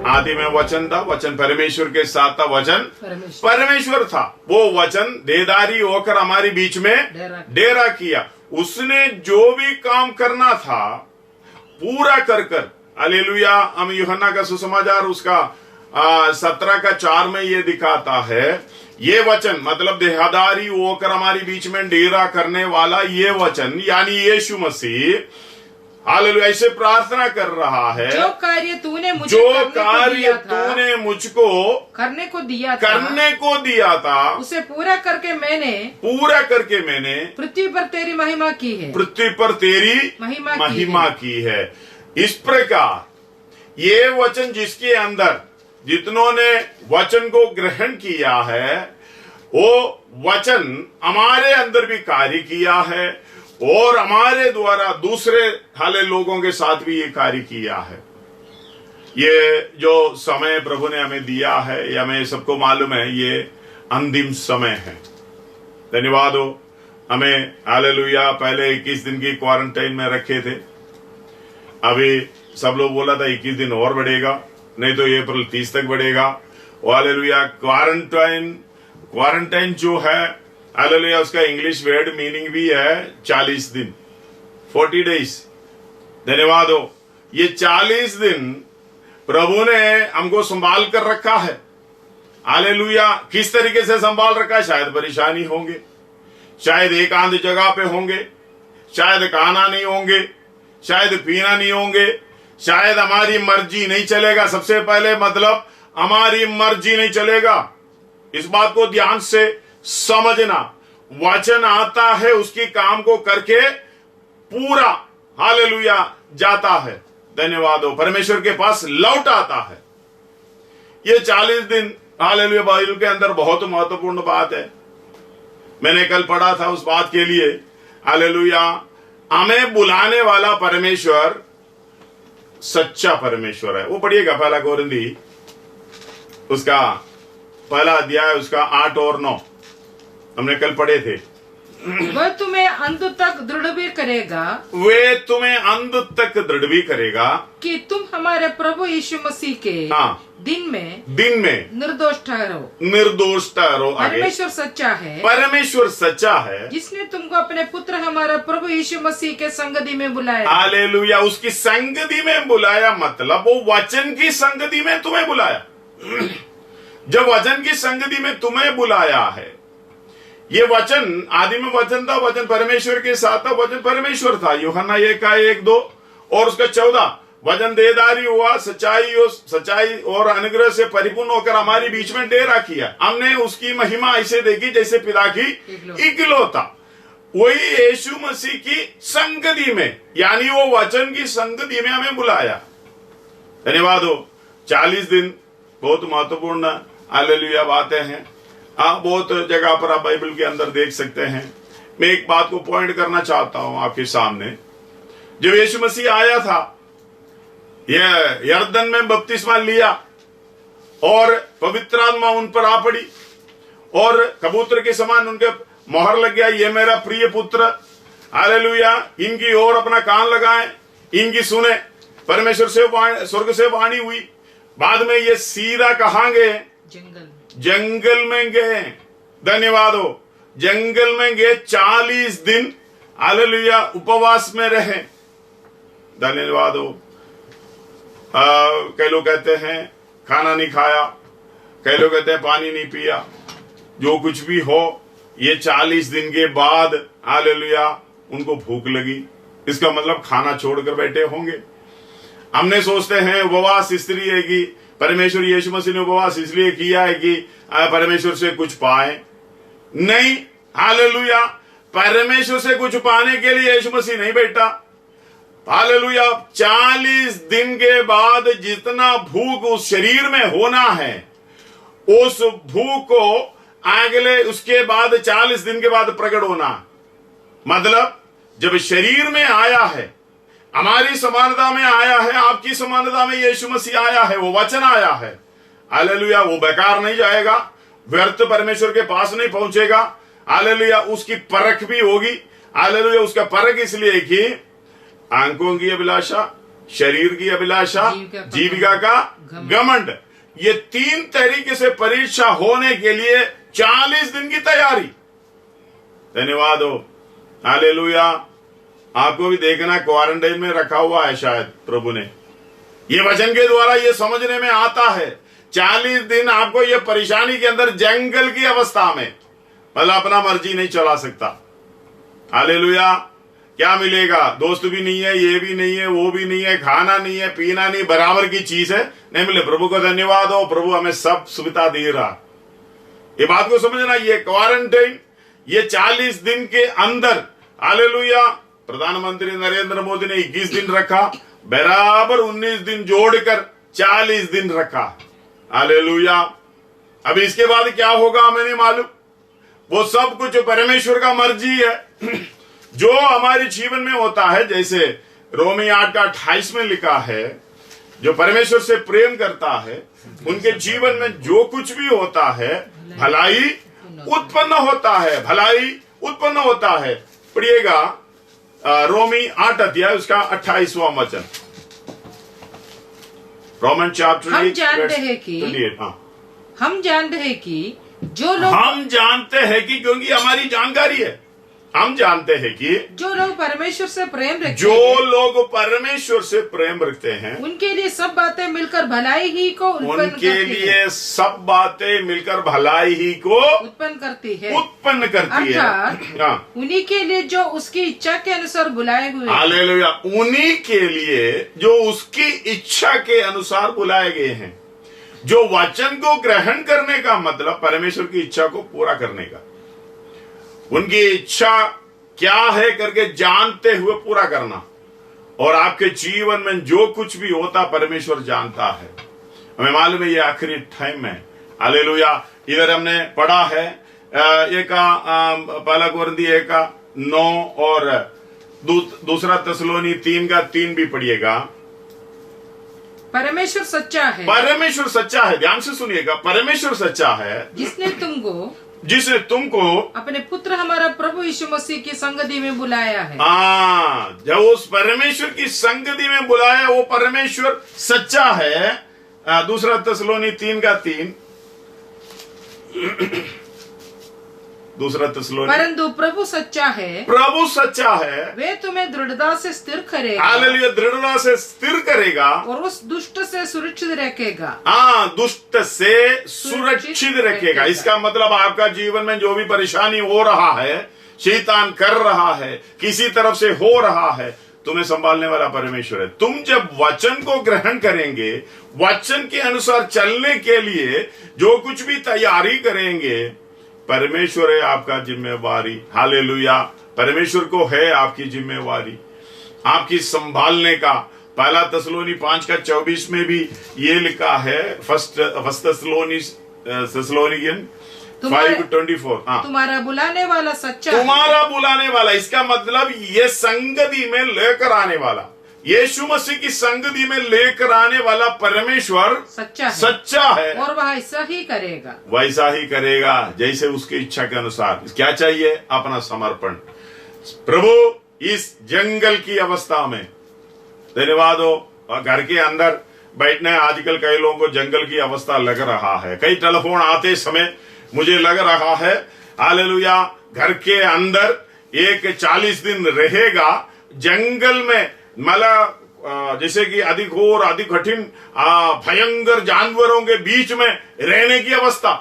आदि में वचन था, वचन परमेश्वर के साथ था, वचन परमेश्वर था। वो वचन देहधारी होकर हमारे बीच में डेरा किया। उसने जो भी काम करना था पूरा कर कर, हालेलुया। हम यूहन्ना का सुसमाचार उसका 17:4 में ये दिखाता है, ये वचन मतलब देहधारी होकर हमारे बीच में डेरा करने वाला ये वचन यानी यीशु मसीह, हालेलुया, ऐसे प्रार्थना कर रहा है, जो कार्य तूने मुझको करने को दिया था उसे पूरा करके मैंने पृथ्वी पर तेरी महिमा की है, पृथ्वी पर तेरी महिमा की है। इस प्रकार ये वचन जिसके अंदर जितनों ने वचन को ग्रहण किया है, वो वचन हमारे अंदर भी कार्य किया है और हमारे द्वारा दूसरे हाले लोगों के साथ भी ये कार्य किया है। ये जो समय प्रभु ने हमें दिया है, ये हमें सबको मालूम है, ये अंतिम समय है। धन्यवाद हो। हमें हालेलुया पहले 21 दिन की क्वारंटाइन में रखे थे। अभी सब लोग बोला था 21 दिन और बढ़ेगा, नहीं तो अप्रैल 30 तक बढ़ेगा। हालेलुया। क्वारंटाइन जो है, हालेलुया, उसका इंग्लिश वर्ड मीनिंग भी है 40 दिन, 40 डेज। धन्यवाद हो। ये 40 दिन प्रभु ने हमको संभाल कर रखा है। हालेलुया। किस तरीके से संभाल रखा है? शायद परेशानी होंगे, शायद एकांत जगह पे होंगे, शायद खाना नहीं होंगे, शायद पीना नहीं होंगे, शायद हमारी मर्जी नहीं चलेगा। सबसे पहले मतलब हमारी मर्जी नहीं चलेगा। इस बात को ध्यान से समझना। वचन आता है, उसकी काम को करके पूरा हालेलुया जाता है। धन्यवाद हो। परमेश्वर के पास लौट आता है। ये 40 दिन हालेलुया बाइबल के अंदर बहुत महत्वपूर्ण बात है। मैंने कल पढ़ा था उस बात के लिए। हालेलुया। हमें बुलाने वाला परमेश्वर सच्चा परमेश्वर है। वो पढ़िएगा 1 कोरिन्थी उसका 1 अध्याय उसका 8 और 9 हमने कल पढ़े थे। वह तुम्हें अंत तक दृढ़ भी करेगा, वे तुम्हें अंत तक दृढ़ भी करेगा कि तुम हमारे प्रभु यीशु मसीह के दिन में निर्दोष ठहरो। परमेश्वर सच्चा है, परमेश्वर सच्चा है, जिसने तुमको अपने पुत्र हमारा प्रभु यीशु मसीह के संगति में बुलाया। हालेलुया। उसकी संगति में बुलाया मतलब वो वचन की संगति में तुम्हें बुलाया। जब वचन की संगति में तुम्हें बुलाया है, ये वचन आदि में वचन था, वचन परमेश्वर के साथ था, वचन परमेश्वर था। यूहन्ना 1:1-2 और उसका 14, वचन देहधारी हुआ, सच्चाई और अनुग्रह से परिपूर्ण होकर हमारे बीच में डेरा किया। हमने उसकी महिमा ऐसे देखी जैसे पिता की इकलौता। वही यीशु मसीह की संगति में यानी वो वचन की संगति में हमें बुलाया। धन्यवाद हो। 40 दिन बहुत महत्वपूर्ण हालेलुया बातें हैं। बहुत जगह पर आप बाइबल के अंदर देख सकते हैं। मैं एक बात को पॉइंट करना चाहता हूं आपके सामने। जब यीशु मसीह आया था, यह यरदन में बपतिस्मा लिया और पवित्र आत्मा उन पर आ पड़ी और कबूतर के समान उनके मोहर लग गया, ये मेरा प्रिय पुत्र, हालेलुया, इनकी ओर अपना कान लगाएं, इनकी सुने। परमेश्वर से स्वर्ग से वाणी हुई। बाद में ये सीधा कहां गए? जंगल में गए। धन्यवाद हो। जंगल में गए, 40 दिन हालेलुया उपवास में रहे। धन्यवाद हो। कई लोग कहते हैं खाना नहीं खाया, कई लोग कहते हैं पानी नहीं पिया। जो कुछ भी हो, ये 40 दिन के बाद हालेलुया उनको भूख लगी। इसका मतलब खाना छोड़कर बैठे होंगे। हमने सोचते हैं उपवास इसलिए है कि परमेश्वर यीशु मसीह ने उपवास इसलिए किया है कि परमेश्वर से कुछ पाए। नहीं, हालेलुया, परमेश्वर से कुछ पाने के लिए यीशु मसीह नहीं बैठा। हालेलुया। 40 दिन के बाद जितना भूख उस शरीर में होना है, उस भूख को अगले उसके बाद 40 दिन के बाद प्रकट होना। मतलब जब शरीर में आया है, हमारी समानता में आया है, आपकी समानता में यीशु मसीह आया है, वो वचन आया है। हालेलुया। वो बेकार नहीं जाएगा, व्यर्थ परमेश्वर के पास नहीं पहुंचेगा। हालेलुया। उसकी परख भी होगी। हालेलुया। उसका परख इसलिए कि आंखों की अभिलाषा, शरीर की अभिलाषा, जीविका का घमंड। ये 3 तरीके से परीक्षा होने के लिए 40 दिन की तैयारी। धन्यवाद हो, हालेलुया। आपको भी देखना, क्वारंटाइन में रखा हुआ है शायद प्रभु ने। ये वचन के द्वारा ये समझने में आता है 40 दिन आपको ये परेशानी के अंदर जंगल की अवस्था में, मतलब अपना मर्जी नहीं चला सकता। हालेलुया। क्या मिलेगा? दोस्त भी नहीं है, ये भी नहीं है, वो भी नहीं है, खाना नहीं है, पीना नहीं, बराबर की चीज है, नहीं मिले। प्रभु को धन्यवाद हो, प्रभु हमें सब सुविधा दे रहा। ये बात को समझना, ये क्वारंटाइन, ये 40 दिन के अंदर, हालेलुया, प्रधानमंत्री नरेंद्र मोदी ने 21 दिन रखा, बराबर 19 दिन जोड़कर 40 दिन रखा। हालेलुया। अभी इसके बाद क्या होगा हमें नहीं मालूम, वो सब कुछ परमेश्वर का मर्जी है। जो हमारे जीवन में होता है, जैसे रोमी 8:28 में लिखा है, जो परमेश्वर से प्रेम करता है उनके जीवन में जो कुछ भी होता है भलाई उत्पन्न होता है, भलाई उत्पन्न होता है। पढ़िएगा रोमी 8 अध्याय उसका 28वां वचन। रोमन चैप्टर 8 हम जानते हैं कि जो लोग, हम जानते हैं कि, क्योंकि हमारी जानकारी है, हम जानते हैं कि जो लोग परमेश्वर से प्रेम रखते हैं, जो लोग परमेश्वर से प्रेम रखते हैं, उनके लिए सब बातें मिलकर भलाई ही को उनके लिए सब बातें मिलकर भलाई ही को उत्पन्न करती है, अर्थात उन्हीं के लिए जो उसकी इच्छा के अनुसार बुलाए हुए। हालेलुया। उन्हीं के लिए जो उसकी इच्छा के अनुसार बुलाए गए हैं। जो वचन को ग्रहण करने का मतलब परमेश्वर की इच्छा को पूरा करने का, उनकी इच्छा क्या है करके जानते हुए पूरा करना। और आपके जीवन में जो कुछ भी होता परमेश्वर जानता है। हमें मालूम है ये आखिरी टाइम है। हालेलुया। इधर हमने पढ़ा है पहला कोरिन्थी 1:9 और दूसरा थिस्सलुनी 3:3 भी पढ़िएगा। परमेश्वर सच्चा है, परमेश्वर सच्चा है, ध्यान से सुनिएगा, परमेश्वर सच्चा है जिसने तुमको अपने पुत्र हमारा प्रभु यीशु मसीह की संगति में बुलाया है। जब उस परमेश्वर की संगति में बुलाया, वो परमेश्वर सच्चा है। दूसरा थिस्सलुनी 3:3। दूसरा थिस्सलुनी, परंतु प्रभु सच्चा है, प्रभु सच्चा है, वे तुम्हें दृढ़ता से स्थिर करेगा। हालेलुया। दृढ़ता से स्थिर करेगा और उस दुष्ट से सुरक्षित रखेगा। दुष्ट से सुरक्षित रखेगा। इसका मतलब आपका जीवन में जो भी परेशानी हो रहा है, शैतान कर रहा है, किसी तरफ से हो रहा है, तुम्हें संभालने वाला परमेश्वर है। तुम जब वचन को ग्रहण करेंगे, वचन के अनुसार चलने के लिए जो कुछ भी तैयारी करेंगे, परमेश्वर है आपका जिम्मेवारी। हालेलुया। परमेश्वर को है आपकी जिम्मेवारी, आपकी संभालने का। पहला थिस्सलुनी 5:24 में भी ये लिखा है, फर्स्ट थिस्सलुनियन 5:24। तुम्हारा बुलाने वाला सच्चा, तुम्हारा बुलाने वाला, इसका मतलब ये संगति में लेकर आने वाला, यीशु मसीह की संगति में लेकर आने वाला परमेश्वर सच्चा है। और वह ऐसा ही करेगा, वैसा ही करेगा जैसे उसकी इच्छा के अनुसार। क्या चाहिए? अपना समर्पण। प्रभु इस जंगल की अवस्था में, धन्यवाद हो, घर के अंदर बैठना है। आजकल कई लोगों को जंगल की अवस्था लग रहा है। कई टेलीफोन आते समय मुझे लग रहा है, हालेलुया, घर के अंदर एक 40 दिन रहेगा जंगल में, मतलब जैसे कि अधिक और अधिक कठिन भयंकर जानवरों के बीच में रहने की अवस्था।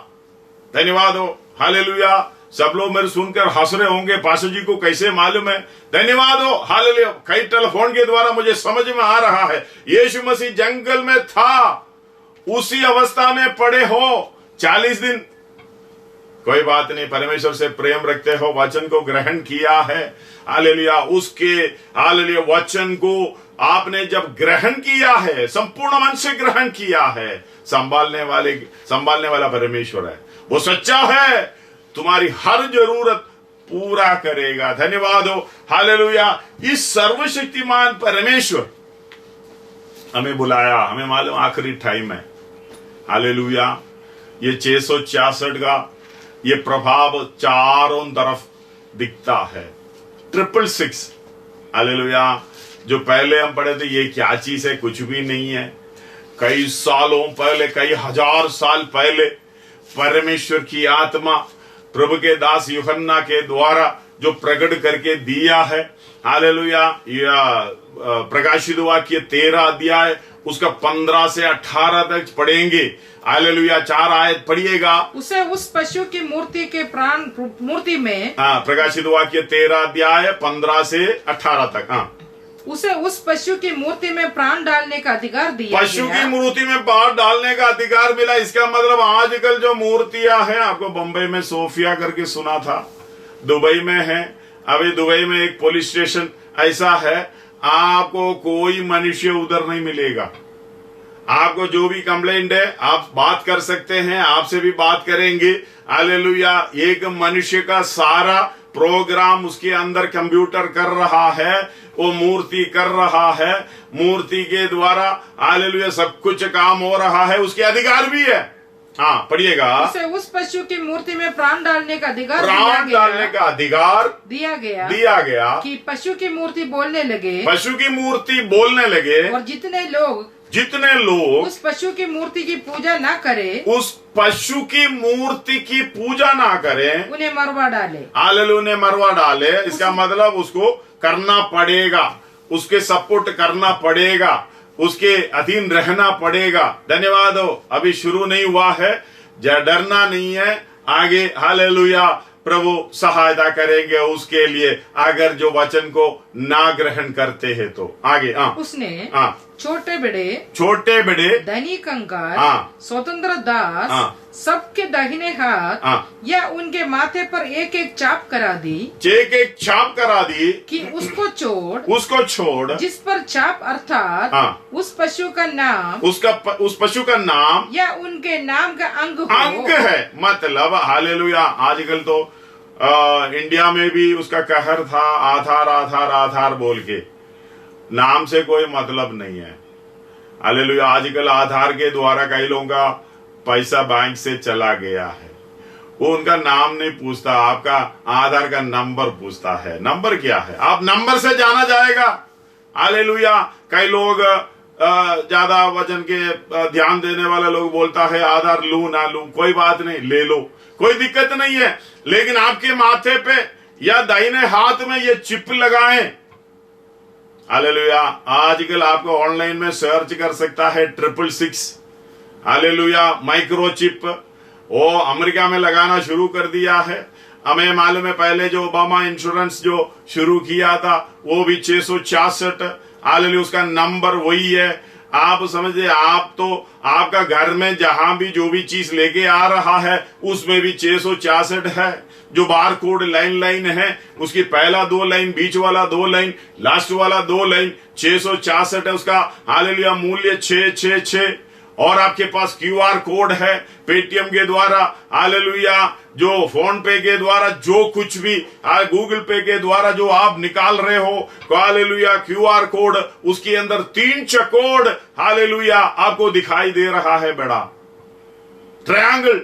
धन्यवाद हो, हालेलुया। सब लोग मेरे सुनकर हंस रहे होंगे, पास्टर जी को कैसे मालूम है? धन्यवाद हो, हालेलुया। कई टेलीफोन के द्वारा मुझे समझ में आ रहा है, यीशु मसीह जंगल में था, उसी अवस्था में पड़े हो 40 दिन। कोई बात नहीं, परमेश्वर से प्रेम रखते हो, वचन को ग्रहण किया है, हालेलुया। उसके हालेलुया वचन को आपने जब ग्रहण किया है, संपूर्ण मन से ग्रहण किया है, संभालने वाला परमेश्वर है। वो सच्चा है, तुम्हारी हर जरूरत पूरा करेगा। धन्यवाद हो, हालेलुया। इस सर्वशक्तिमान परमेश्वर हमें बुलाया, हमें मालूम आखिरी टाइम है, हालेलुया। ये 666 का ये प्रभाव चारों तरफ दिखता है। 666, हालेलुया। जो पहले हम पढ़े थे ये क्या चीज है, कुछ भी नहीं है। कई सालों पहले, कई हजार साल पहले परमेश्वर की आत्मा प्रभु के दास यूहन्ना के द्वारा जो प्रकट करके दिया है। हालेलुया। या प्रकाशित वाक्य 13 अध्याय उसका 15 से 18 तक पढ़ेंगे। हालेलुया। 4 आयत पढ़िएगा। उसे उस पशु की मूर्ति के प्राण मूर्ति में, हाँ, प्रकाशित वाक्य 13 अध्याय 15 से 18 तक। हाँ, उसे उस पशु की मूर्ति में प्राण डालने का अधिकार दिया। पशु की मूर्ति में प्राण डालने का अधिकार मिला। इसका मतलब आजकल जो मूर्तियां हैं, आपको बंबई में सोफिया करके सुना था, दुबई में है। अभी दुबई में एक पुलिस स्टेशन ऐसा है, आपको कोई मनुष्य उधर नहीं मिलेगा। आपको जो भी कंप्लेंट है आप बात कर सकते हैं, आपसे भी बात करेंगे। हालेलुया। एक मनुष्य का सारा प्रोग्राम उसके अंदर कंप्यूटर कर रहा है, वो मूर्ति कर रहा है, मूर्ति के द्वारा हालेलुया सब कुछ काम हो रहा है, उसके अधिकार भी है। हाँ, पढ़िएगा। उसे उस पशु की मूर्ति में प्राण डालने का अधिकार, प्राण डालने का अधिकार दिया गया कि पशु की मूर्ति बोलने लगे, पशु की मूर्ति बोलने लगे, और जितने लोग उस पशु की मूर्ति की पूजा ना करें, उस पशु की मूर्ति की पूजा ना करें, उन्हें मरवा डाले। हालेलुया, उन्हें मरवा डाले। इसका मतलब उसको करना पड़ेगा, उसके सपोर्ट करना पड़ेगा, उसके अधीन रहना पड़ेगा। धन्यवाद हो। अभी शुरू नहीं हुआ है, डरना नहीं है, आगे हालेलुया प्रभु सहायता करेंगे उसके लिए, अगर जो वचन को ना ग्रहण करते हैं तो। आगे उसने छोटे बड़े धनी कंगाल, स्वतंत्र दास सबके दाहिने हाथ या उनके माथे पर एक एक चाप करा दी कि उसको छोड़ जिस पर चाप अर्थात उस पशु का नाम, उस पशु का नाम या उनके नाम का अंग है। मतलब हालेलुया। आजकल तो इंडिया में भी उसका कहर था, आधार बोल के, नाम से कोई मतलब नहीं है। हालेलुया। आजकल आधार के द्वारा कई लोगों का पैसा बैंक से चला गया है, वो उनका नाम नहीं पूछता, आपका आधार का नंबर पूछता है। नंबर क्या है, आप नंबर से जाना जाएगा। हालेलुया। कई लोग ज्यादा वजन के ध्यान देने वाले लोग बोलता है आधार लू ना लू, कोई बात नहीं, ले लो, कोई दिक्कत नहीं है। लेकिन आपके माथे पे या दाहिने हाथ में ये चिप लगाएं। हालेलुया। आजकल आपको ऑनलाइन में सर्च कर सकता है 666 हालेलुया माइक्रोचिप, वो अमेरिका में लगाना शुरू कर दिया है। हमें मालूम है पहले जो ओबामा इंश्योरेंस जो शुरू किया था वो भी 666 हालेलुया, उसका नंबर वही है। आप समझे, आप तो आपका घर में जहां भी जो भी चीज लेके आ रहा है उसमें भी 666 है। जो बार कोड लाइन है उसकी पहला 2 लाइन, बीच वाला 2 लाइन, लास्ट वाला 2 लाइन, 666 है उसका। हालेलुया। मूल्य 666। और आपके पास क्यूआर कोड है पेटीएम के द्वारा, हालेलुया, जो फोन पे के द्वारा, जो कुछ भी गूगल पे के द्वारा जो आप निकाल रहे हो, हालेलुया, क्यूआर कोड, उसके अंदर 3 चकोर हालेलुया आपको दिखाई दे रहा है। बड़ा ट्रायंगल,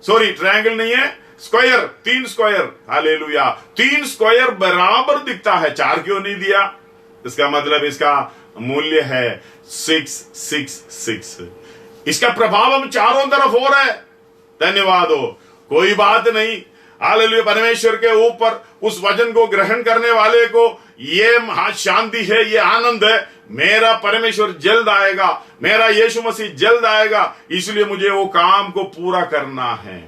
सॉरी ट्रायंगल नहीं है, स्क्वायर, 3 स्क्वायर, हालेलुया, 3 स्क्वायर बराबर दिखता है। 4 क्यों नहीं दिया? इसका मतलब इसका मूल्य है 666। इसका प्रभाव हम चारों तरफ हो रहा है। धन्यवाद हो। कोई बात नहीं, हालेलुया। परमेश्वर के ऊपर उस वचन को ग्रहण करने वाले को ये शांति है, ये आनंद है, मेरा परमेश्वर जल्द आएगा, मेरा यीशु मसीह जल्द आएगा, इसलिए मुझे वो काम को पूरा करना है।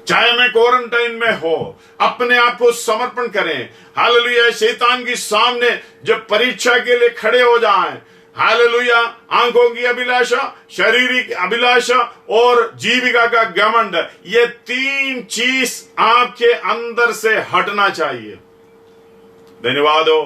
चाहे मैं क्वारंटाइन में हो, अपने आप को समर्पण करें। हालेलुया। शैतान के सामने जब परीक्षा के लिए खड़े हो जाएं, हालेलुया, आंखों की अभिलाषा, शारीरिक अभिलाषा और जीविका का घमंड, ये 3 चीज आपके अंदर से हटना चाहिए। धन्यवाद हो।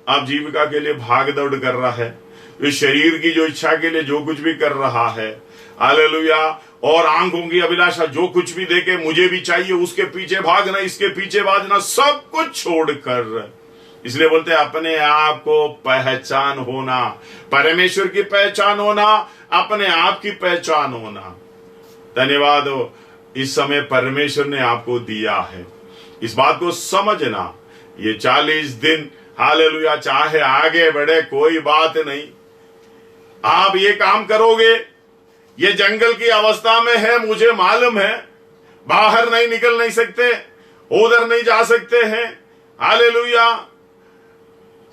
आप जीविका के लिए भाग दौड़ कर रहा है, इस शरीर की जो इच्छा के लिए जो कुछ भी कर रहा है, हालेलुया, और आंखों की अभिलाषा जो कुछ भी देखे मुझे भी चाहिए, उसके पीछे भागना, इसके पीछे भागना, सब कुछ छोड़कर, इसलिए बोलते हैं अपने आप को पहचान होना, परमेश्वर की पहचान होना, अपने आप की पहचान होना। धन्यवाद हो। इस समय परमेश्वर ने आपको दिया है, इस बात को समझना। ये 40 दिन हालेलुया, चाहे आगे बढ़े कोई बात नहीं, आप ये काम करोगे। ये जंगल की अवस्था में है, मुझे मालूम है, बाहर नहीं निकल नहीं सकते, उधर नहीं जा सकते हैं। हालेलुया।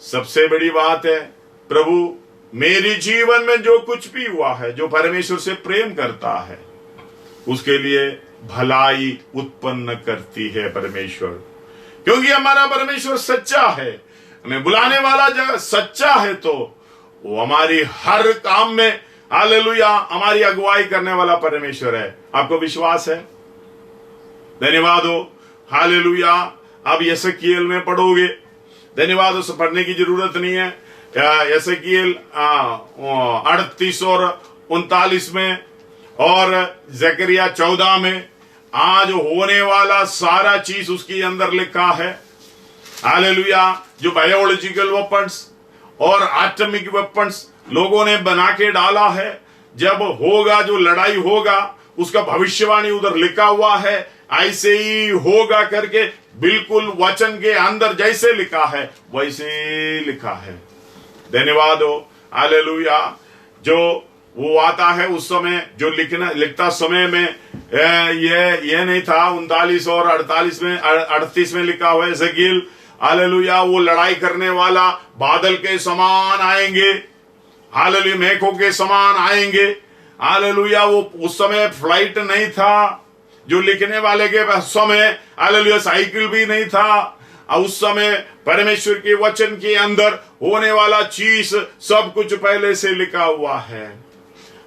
सबसे बड़ी बात है, प्रभु मेरी जीवन में जो कुछ भी हुआ है, जो परमेश्वर से प्रेम करता है उसके लिए भलाई उत्पन्न करती है परमेश्वर, क्योंकि हमारा परमेश्वर सच्चा है। हमें बुलाने वाला जब सच्चा है तो वो हमारी हर काम में, हालेलुया, हमारी अगुवाई करने वाला परमेश्वर है। आपको विश्वास है? धन्यवाद हो। हालेलुया। अब यसेकिएल में पढ़ोगे, धन्यवाद हो, पढ़ने की जरूरत नहीं है। यसेकिएल 38 और 39 में और जकरिया 14 में आज होने वाला सारा चीज उसके अंदर लिखा है। हालेलुया। जो बायोलॉजिकल वेपन्स और एटॉमिक वेपन्स लोगों ने बना के डाला है, जब होगा, जो लड़ाई होगा, उसका भविष्यवाणी उधर लिखा हुआ है। ऐसे ही होगा करके बिल्कुल वचन के अंदर जैसे लिखा है वैसे लिखा है। धन्यवाद हो। हालेलुया। जो वो आता है उस समय, जो लिखता समय में ये नहीं था। 39 और 38 में लिखा हुआ है यसेकिएल, हालेलुया, वो लड़ाई करने वाला बादल के समान आएंगे, हालेलुया, मेघों के समान आएंगे। हालेलुया। वो उस समय फ्लाइट नहीं था, जो लिखने वाले के समय, हालेलुया, साइकिल भी नहीं था। उस समय परमेश्वर के वचन के अंदर होने वाला चीज सब कुछ पहले से लिखा हुआ है।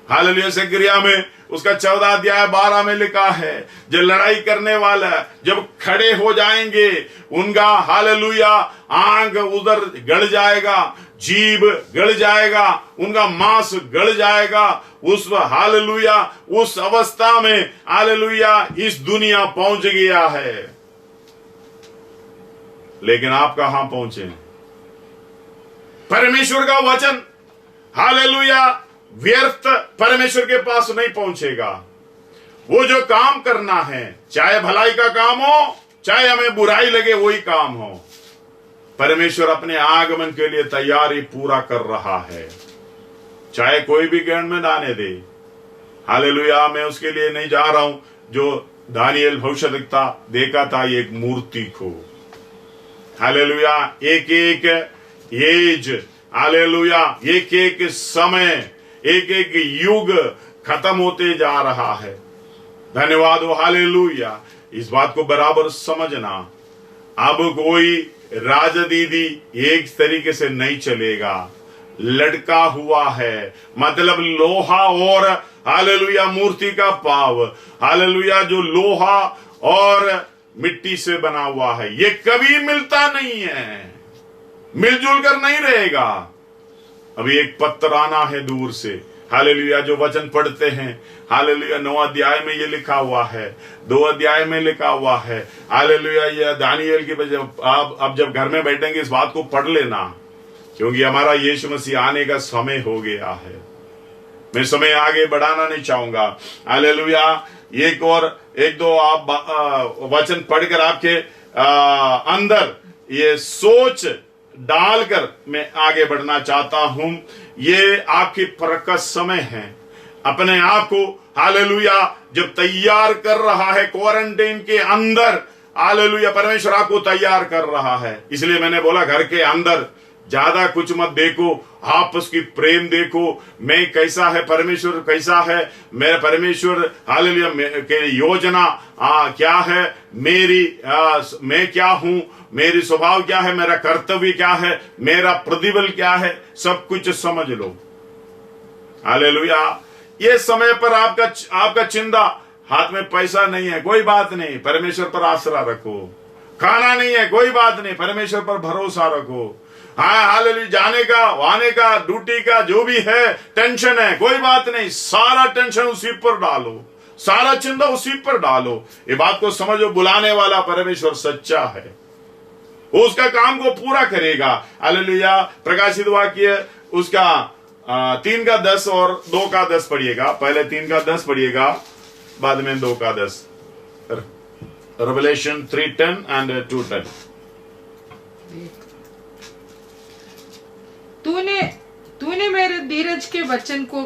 हालेलुया। जकरिया में उसका 14 अध्याय 12 में लिखा है, जो लड़ाई करने वाला जब खड़े हो जाएंगे, उनका, हालेलुया, आंख उधर गड़ जाएगा, जीभ गड़ जाएगा, उनका मांस गड़ जाएगा। उस, हालेलुया, उस अवस्था में, हालेलुया, इस दुनिया पहुंच गया है। लेकिन आप कहां पहुंचे? परमेश्वर का वचन, हालेलुया, व्यर्थ परमेश्वर के पास नहीं पहुंचेगा। वो जो काम करना है, चाहे भलाई का काम हो, चाहे हमें बुराई लगे, वही काम हो, परमेश्वर अपने आगमन के लिए तैयारी पूरा कर रहा है। चाहे कोई भी ज्ञान में डालने दे। हालेलुया। मैं उसके लिए नहीं जा रहा हूं जो दानिएल भविष्य देखा था, एक मूर्ति को। हालेलुया। एक एक एज, हालेलुया, एक एक समय, एक एक युग खत्म होते जा रहा है। धन्यवाद हो। हालेलुया। इस बात को बराबर समझना। अब कोई राजा दीदी एक तरीके से नहीं चलेगा। लटका हुआ है, मतलब लोहा और, हालेलुया, मूर्ति का पाव, हालेलुया, जो लोहा और मिट्टी से बना हुआ है, ये कभी मिलता नहीं है, मिलजुल कर नहीं रहेगा। अभी एक पत्र आना है दूर से। हालेलुया। जो वचन पढ़ते हैं, हालेलुया, 9 अध्याय में ये लिखा हुआ है, 2 अध्याय में लिखा हुआ है। हालेलुया। ये दानिएल की वजह, आप अब जब घर में बैठेंगे इस बात को पढ़ लेना, क्योंकि हमारा यीशु मसीह आने का समय हो गया है। मैं समय आगे बढ़ाना नहीं चाहूंगा। हालेलुया। एक दो आप वचन पढ़कर आपके अंदर ये सोच डालकर मैं आगे बढ़ना चाहता हूं। ये आपकी परख का समय है। अपने आप को, हालेलुया, जब तैयार कर रहा है क्वारंटाइन के अंदर, हालेलुया, परमेश्वर आपको तैयार कर रहा है। इसलिए मैंने बोला घर के अंदर ज्यादा कुछ मत देखो, आपस की प्रेम देखो। मैं कैसा है, परमेश्वर कैसा है, मेरा परमेश्वर, हालेलुया, के योजना क्या है, मैं क्या हूं, मेरी स्वभाव क्या है, मेरा कर्तव्य क्या है, मेरा प्रतिबल क्या है, सब कुछ समझ लो। हालेलुया। ये समय पर आपका चिंता, हाथ में पैसा नहीं है, कोई बात नहीं, परमेश्वर पर आसरा रखो। खाना नहीं है, कोई बात नहीं, परमेश्वर पर भरोसा रखो। हाँ, हालेलुया, जाने का, आने का, ड्यूटी का जो भी है, टेंशन है, कोई बात नहीं, सारा टेंशन उसी पर डालो, सारा चिंता उसी पर डालो। ये बात को समझो, बुलाने वाला परमेश्वर सच्चा है, वो उसका काम को पूरा करेगा। हालेलुया। प्रकाशित वाक्य उसका 3 का 10 और 2 का 10 पढ़िएगा। पहले 3 का 10 पढ़िएगा, बाद में 2 का 10। Revelation 3:10 and 2:10। धीरज के वचन को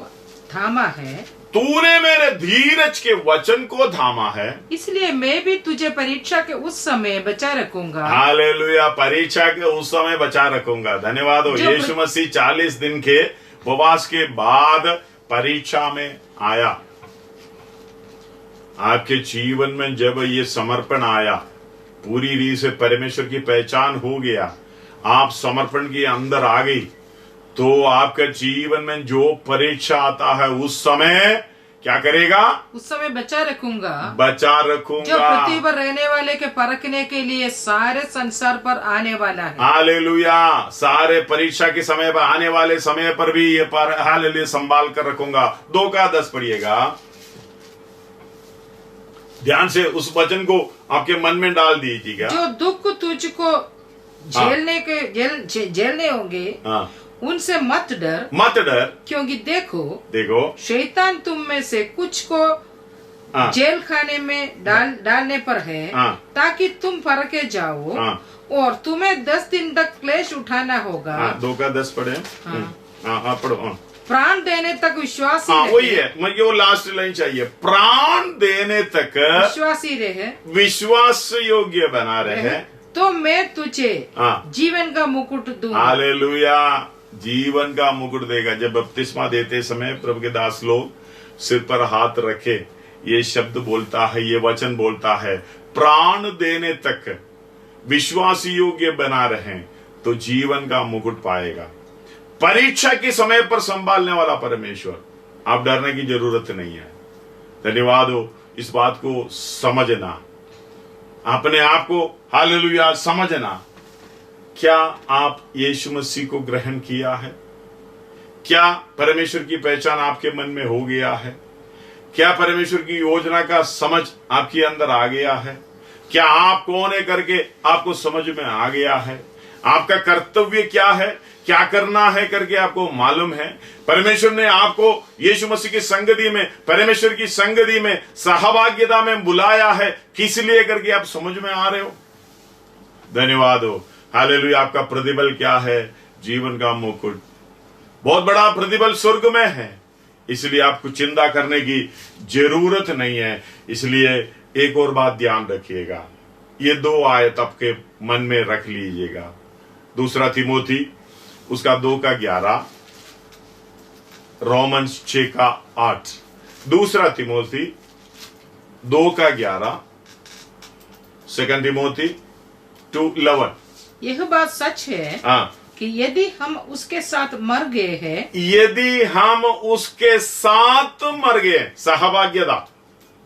थामा है, तूने मेरे धीरज के वचन को थामा है, इसलिए मैं भी तुझे परीक्षा के उस समय बचा रखूंगा। हालेलुया, परीक्षा के उस समय बचा रखूंगा। धन्यवाद हो। यीशु मसीह 40 दिन के उपवास के बाद परीक्षा में आया। आपके जीवन में जब ये समर्पण आया, पूरी रीति से परमेश्वर की पहचान हो गया, आप समर्पण के अंदर आ गई, तो आपका जीवन में जो परीक्षा आता है उस समय क्या करेगा? उस समय बचा रखूंगा। बचा रखूंगा। जो पृथ्वी पर रहने वाले के परखने के लिए सारे संसार पर आने वाला है। हालेलुया, सारे परीक्षा के समय पर आने वाले समय पर भी ये पर हालेलुया संभाल कर रखूंगा। 2 का 10 पढ़िएगा, ध्यान से उस वचन को आपके मन में डाल दीजिएगा। जो दुख तुझको झेलने होंगे, उनसे मत डर, क्योंकि देखो शैतान तुम में से कुछ को जेल खाने में डालने पर है, ताकि तुम परखे जाओ, और तुम्हें 10 दिन तक क्लेश उठाना होगा। 2 का 10 पढ़े। पढ़ो। प्राण देने तक विश्वासी वही है, मुझे वो लास्ट लाइन चाहिए। प्राण देने तक विश्वासी रहे, विश्वास योग्य बना रहे, तो मैं तुझे जीवन का मुकुट दूंगा। हालेलुया, जीवन का मुकुट देगा। जब बपतिस्मा देते समय प्रभु के दास लोग सिर पर हाथ रखे, ये शब्द बोलता है, ये वचन बोलता है, प्राण देने तक विश्वास योग्य बना रहे तो जीवन का मुकुट पाएगा। परीक्षा के समय पर संभालने वाला परमेश्वर, आप डरने की जरूरत नहीं है। धन्यवाद हो। इस बात को समझना, अपने आप को हालेलुया समझना। क्या आप यीशु मसीह को ग्रहण किया है? क्या परमेश्वर की पहचान आपके मन में हो गया है? क्या परमेश्वर की योजना का समझ आपके अंदर आ गया है? क्या आप कौन है करके आपको समझ में आ गया है? आपका कर्तव्य क्या है, क्या करना है करके आपको मालूम है? परमेश्वर ने आपको यीशु मसीह की संगति में, परमेश्वर की संगति में, सहभागिता में बुलाया है, किस लिए करके आप समझ में आ रहे हो? धन्यवाद हो। हालेलुया। आपका प्रतिबल क्या है? जीवन का मुकुट। बहुत बड़ा प्रतिबल स्वर्ग में है, इसलिए आपको चिंता करने की जरूरत नहीं है। इसलिए एक और बात ध्यान रखिएगा, ये 2 आयत आपके मन में रख लीजिएगा। 2 तिमोथी उसका 2 का 11, रोमन्स 6 का 8, 2 तिमोथी 2 का 11, 2 तिमोथी 2:11। यह बात सच है कि यदि हम उसके साथ मर गए हैं, यदि हम उसके साथ मर गए, सहभाग्यता।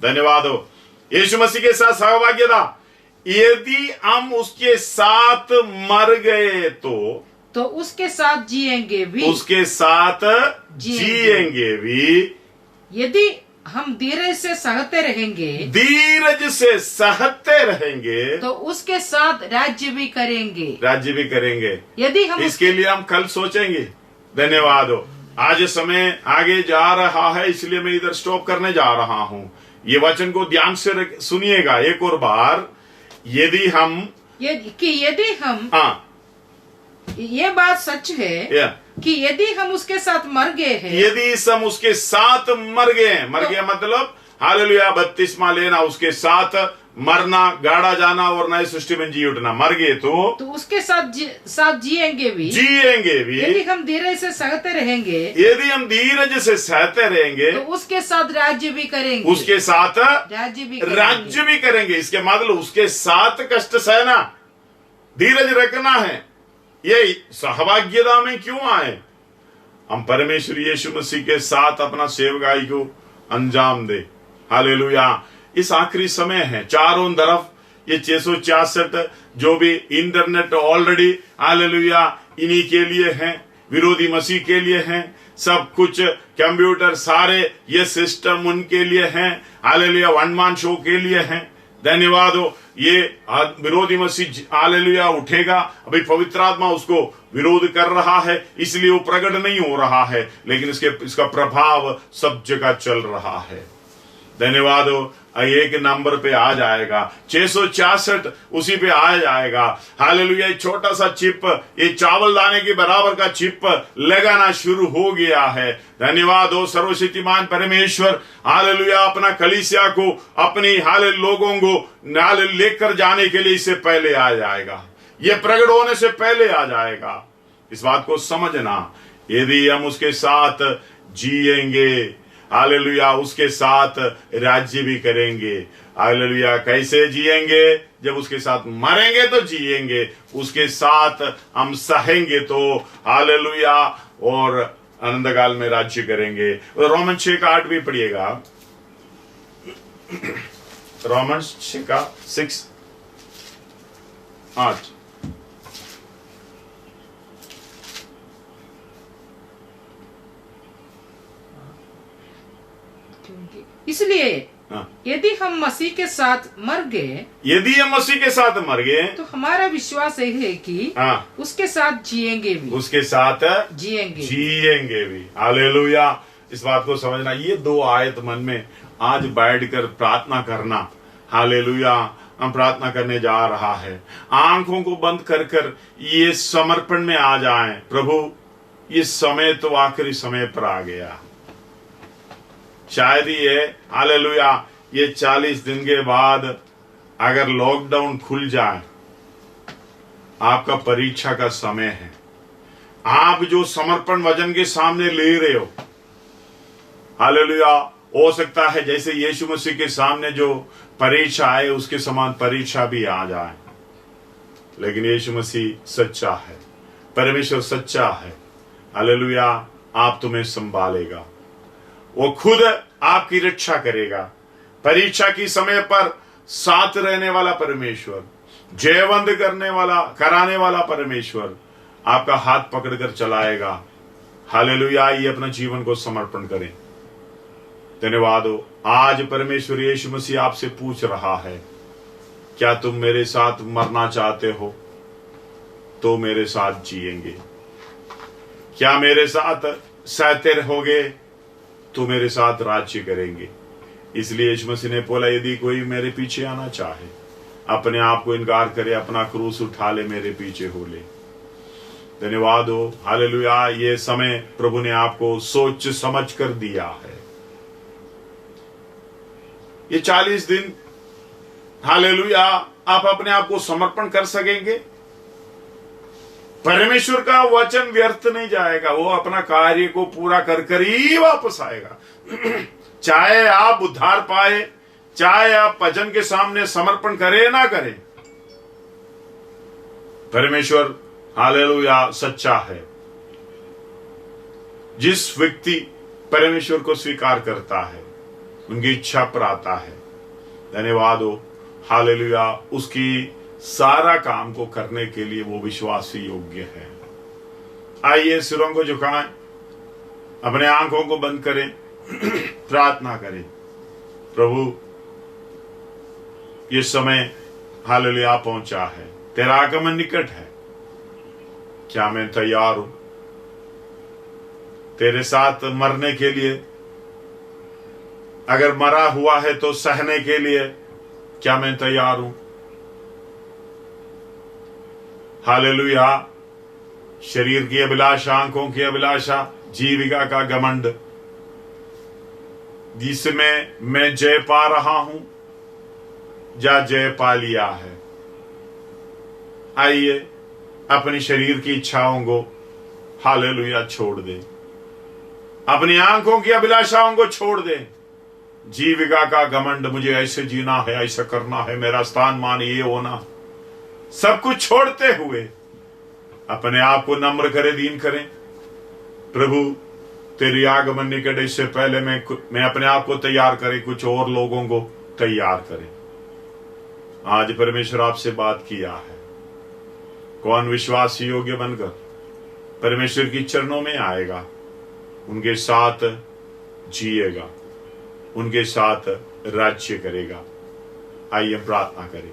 धन्यवाद हो। यीशु मसीह के साथ सहभाग्यता। यदि हम उसके साथ मर गए तो उसके साथ जिएंगे भी, उसके साथ जिएंगे भी। यदि हम धीरज से सहते रहेंगे, धीरज से सहते रहेंगे, तो उसके साथ राज्य भी करेंगे। यदि हम इसके लिए हम कल सोचेंगे। धन्यवाद हो। आज समय आगे जा रहा है, इसलिए मैं इधर स्टॉप करने जा रहा हूं। ये वचन को ध्यान से सुनिएगा एक और बार। यदि हम ये बात सच है कि यदि हम उसके साथ मर गए हैं, यदि हम उसके साथ मर गए मतलब हालेलुया, बपतिस्मा लेना, उसके साथ मरना, गाड़ा जाना और नए सृष्टि में जी उठना। मर गए तो उसके साथ जिएंगे भी। यदि हम धीरज से सहते रहेंगे, तो उसके साथ राज्य भी करेंगे। उसके साथ राज्य भी करेंगे। इसके मतलब उसके साथ कष्ट सहना, धीरज रखना है। ये सहभाग्यता में क्यों आए? हम परमेश्वर यीशु मसीह के साथ अपना सेवकाई को अंजाम दे। हालेलुया। इस आखिरी समय है, चारों तरफ ये 666 जो भी इंटरनेट ऑलरेडी हालेलुया इन्हीं के लिए है, विरोधी मसीह के लिए है। सब कुछ कंप्यूटर सारे ये सिस्टम उनके लिए है। हालेलुया, वन मैन शो के लिए है। धन्यवाद हो। ये विरोधी मसीह हालेलुया उठेगा। अभी पवित्र आत्मा उसको विरोध कर रहा है, इसलिए वो प्रकट नहीं हो रहा है, लेकिन इसका प्रभाव सब जगह चल रहा है। धन्यवाद हो। एक नंबर पे आ जाएगा, 666 उसी पे आ जाएगा। हालेलुया। छोटा सा चिप, ये चावल दाने के बराबर का चिप लगाना शुरू हो गया है। धन्यवाद हो सर्वशक्तिमान परमेश्वर। हालेलुया। अपना कलीसिया को, अपनी हाले लोगों को हाले लेकर जाने के लिए इससे पहले आ जाएगा, ये प्रकट होने से पहले आ जाएगा। इस बात को समझना, यदि हम उसके साथ जिएंगे, हालेलुया, उसके साथ राज्य भी करेंगे। हालेलुया। कैसे जिएंगे? जब उसके साथ मरेंगे तो जिएंगे, उसके साथ हम सहेंगे तो हालेलुया, और अनंत काल में राज्य करेंगे। रोमन 6:8 भी पढ़िएगा। रोमन 6:8। इसलिए यदि हम मसीह के साथ मर गए, यदि हम मसीह के साथ मर गए, तो हमारा विश्वास यही है कि उसके साथ जिएंगे भी, उसके साथ जिएंगे भी। हालेलुया। इस बात को समझना। ये 2 आयत मन में आज बैठकर प्रार्थना करना। हालेलुया। हम प्रार्थना करने जा रहा है, आंखों को बंद कर कर ये समर्पण में आ जाएं। प्रभु, ये समय तो आखिरी समय पर आ गया। शायद ये हालेलुया, ये 40 दिन के बाद अगर लॉकडाउन खुल जाए, आपका परीक्षा का समय है। आप जो समर्पण वचन के सामने ले रहे हो, हालेलुया, हो सकता है जैसे यीशु मसीह के सामने जो परीक्षा है उसके समान परीक्षा भी आ जाए। लेकिन यीशु मसीह सच्चा है, परमेश्वर सच्चा है। हालेलुया। आप तुम्हें संभालेगा, वो खुद आपकी रक्षा करेगा। परीक्षा की समय पर साथ रहने वाला परमेश्वर, जयवंत कराने वाला परमेश्वर आपका हाथ पकड़कर चलाएगा। हालेलुया। ये अपना जीवन को समर्पण करें। धन्यवाद हो। आज परमेश्वर यीशु मसीह आपसे पूछ रहा है, क्या तुम मेरे साथ मरना चाहते हो तो मेरे साथ जिएंगे? क्या मेरे साथ सहते रहोगे तो मेरे साथ राज्य करेंगे? इसलिए यीशु मसीह ने बोला, यदि कोई मेरे पीछे आना चाहे, अपने आप को इनकार करे, अपना क्रूस उठा ले, मेरे पीछे हो ले। धन्यवाद हो। हालेलुया। ये समय प्रभु ने आपको सोच समझ कर दिया है। ये 40 दिन हालेलुया आप अपने आप को समर्पण कर सकेंगे। परमेश्वर का वचन व्यर्थ नहीं जाएगा, वो अपना कार्य को पूरा कर कर ही वापस आएगा। चाहे आप उद्धार पाए, चाहे आप भजन के सामने समर्पण करें ना करें, परमेश्वर हालेलुया सच्चा है। जिस व्यक्ति परमेश्वर को स्वीकार करता है, उनकी इच्छा पर आता है, धन्यवाद हो, हालेलुया, उसकी सारा काम को करने के लिए वो विश्वासी योग्य है। आइए सिरों को झुकाएं, अपने आंखों को बंद करें, प्रार्थना करें। प्रभु, ये समय हालेलुया पहुंचा है, तेरा आगमन निकट है। क्या मैं तैयार हूं तेरे साथ मरने के लिए? अगर मरा हुआ है तो सहने के लिए क्या मैं तैयार हूं? हालेलुया। शरीर की अभिलाषा, आंखों की अभिलाषा, जीविका का घमंड, जिसमें मैं जय पा रहा हूं या जय पा लिया है। आइए अपनी शरीर की इच्छाओं को हालेलुया छोड़ दे, अपनी आंखों की अभिलाषाओं को छोड़ दे। जीविका का घमंड, मुझे ऐसे जीना है, ऐसा करना है, मेरा स्थान मान ये होना, सब कुछ छोड़ते हुए अपने आप को नम्र करें, दीन करें। प्रभु, तेरी आगमन निकट, इससे पहले मैं अपने आप को तैयार करें, कुछ और लोगों को तैयार करें। आज परमेश्वर आपसे बात किया है। कौन विश्वास योग्य बनकर परमेश्वर की चरणों में आएगा, उनके साथ जिएगा, उनके साथ राज्य करेगा। आइए प्रार्थना करें।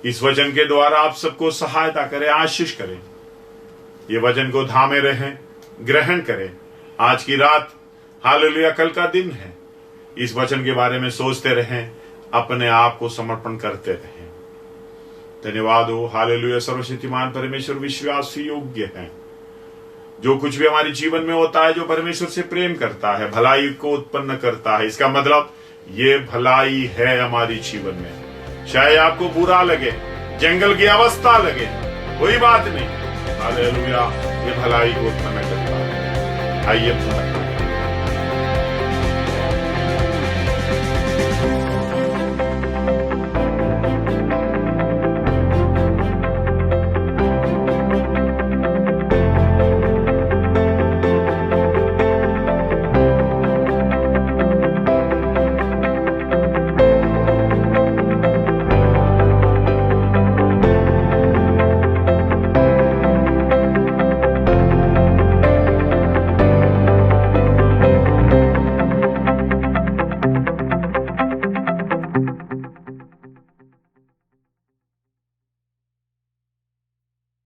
इस वचन के द्वारा आप सबको सहायता करें, आशीष करें। ये वचन को थामे रहें, ग्रहण करें। आज की रात हालेलुया कल का दिन है। इस वचन के बारे में सोचते रहें, अपने आप को समर्पण करते रहें। धन्यवाद हो, हालेलुया। सर्वशक्तिमान परमेश्वर विश्वास योग्य है। जो कुछ भी हमारे जीवन में होता है, जो परमेश्वर से प्रेम करता है, भलाई को उत्पन्न करता है, इसका मतलब ये भलाई है हमारी जीवन में। शायद आपको बुरा लगे, जंगल की अवस्था लगे, कोई बात नहीं, हालेलुया, ये भलाई को उत्पन्न करता है। आइए